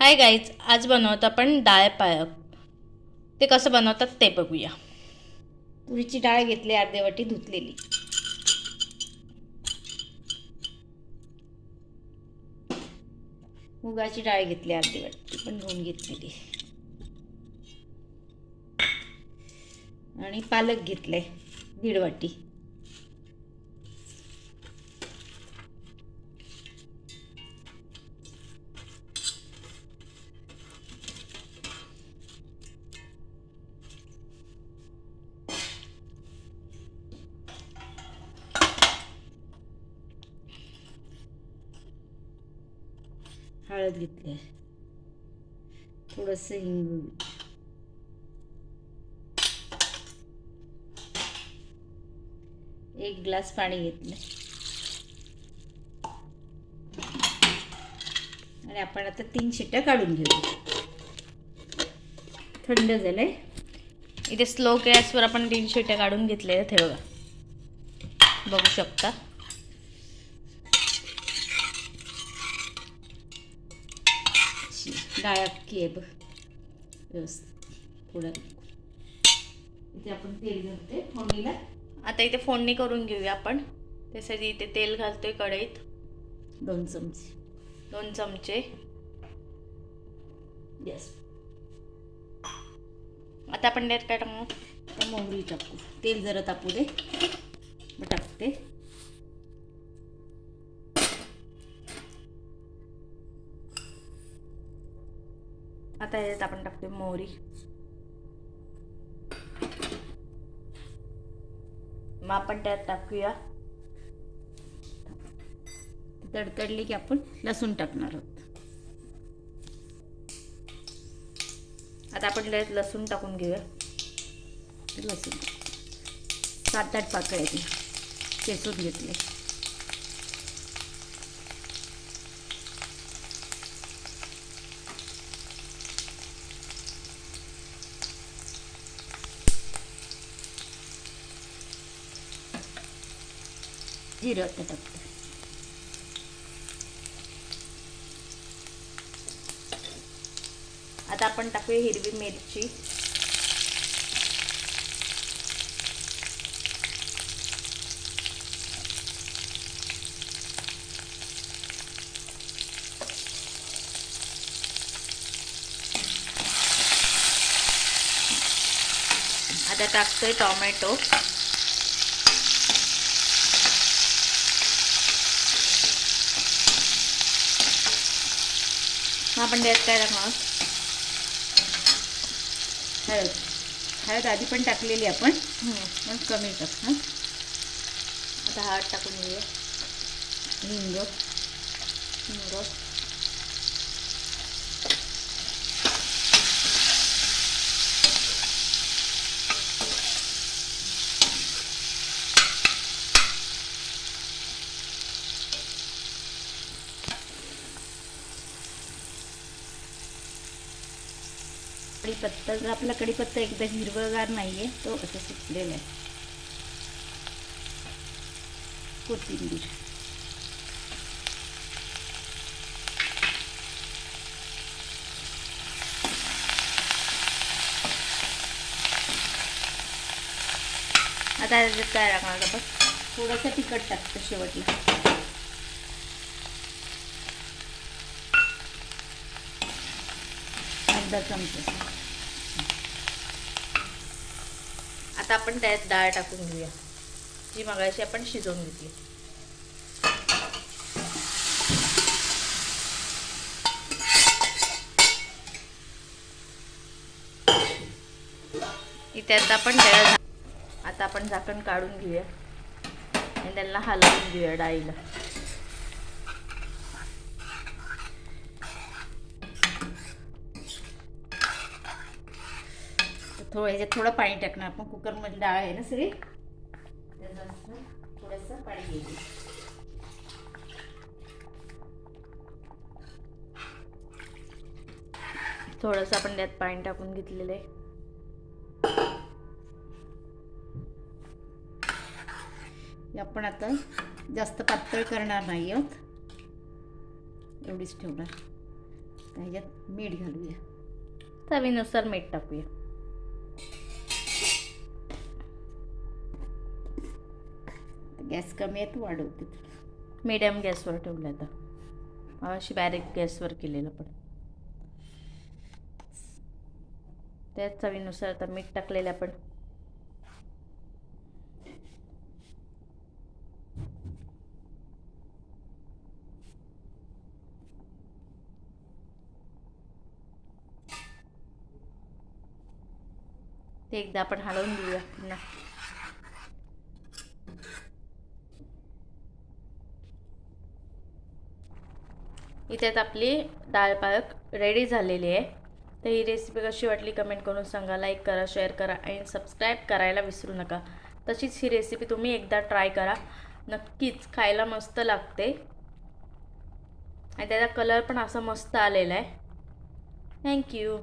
Hi guys, आज बनवत आपण डाळ पालक. ते कसं बनवतात ते बघूया. तुरीची डाळ घेतली, अर्धी वाटी धुतलेली. मुगाची डाळ घेतली अर्धी वाटी, पण धुवून घेतलेली. आणि पालक घेतले दीड वाटी. हळद घेतली, थोडंसं हिंग, एक ग्लास पाणी घेतलं. आणि आपण आता 3 शिट्ट्या काढून घेऊ. थंड झालंय. इथे स्लो गॅसवर आपण 3 शिट्ट्या काढून घेतले. ते बघू शकता. डाळ अख्खी आहे बघ व्यवस्थित. थोडं इथे आपण तेल घालते फोडणीला. आता इथे फोडणी करून घेऊया आपण. त्यासाठी इथे तेल घालतोय कढईत 2 चमचे. यस. आता आपण त्यात काय टाकणार, मोहरी टाकू. तेल जरा तापू दे, मग टाकते. आता याच्यात आपण टाकतोय मोहरी. मग आपण त्यात टाकूया, तडतडली की आपण लसूण टाकणार आहोत. आता आपण त्यात लसूण टाकून घेऊया. लसूण 7-8 पाकळ्या चेचून घेतले. जिरं आता टाकते. आता आपण टाकूया हिरवी मिरची. आता टाकतोय टोमॅटो. आपण त्यात काय टाकणार, हळद आधी पण टाकलेली आपण, पण कमी टाक. आता हळद टाकून घेऊया. हिंग. कढीपत्ता. जर आपला कढीपत्ता एकदम हिरवगार नाहीये, तो असं सुकलेला आहे. कोथिंबीर. आता याच्यात काय टाकणार आपण, थोडंसं तिखट टाकतं शेवटला. अर्धा चमचा. आता आपण त्यात डाळ टाकून घेऊया, जी मगाशी आपण शिजवून घेतली. इथे आता आपण झाकण काढून घेऊया आणि त्यांना हलवून घेऊया डाळीला. ह्याच्यात थोडं पाणी टाकणार आपण. कुकरमध्ये डाळ आहे ना सगळी, थोडंसं पाणी घ्यायचं. थोडंसं आपण त्यात पाणी टाकून घेतलेलं आहे. आपण आता जास्त पातळ करणार नाही आहोत, एवढीच ठेवणार. ह्याच्यात मीठ घालूया, चवीनुसार मीठ टाकूया. गॅस कमी आहे, वाढवते. मीडियम गॅसवर ठेवलं आता, अशी बारीक गॅसवर केलेलं. पण त्याच चवीनुसार आता मीठ टाकलेलं आपण. ते एकदा आपण हलवून घेऊया पुन्हा. इथे आपली डाळ पालक रेडी झालेली आहे. तर ही रेसिपी कशी वाटली कमेंट करून सांगा. लाईक करा, शेअर करा आणि सबस्क्राईब करायला विसरू नका. तशीच ही रेसिपी तुम्ही एकदा ट्राय करा, नक्कीच खायला मस्त लागते आणि त्याचा कलर पण असा मस्त आलेला आहे. थँक्यू.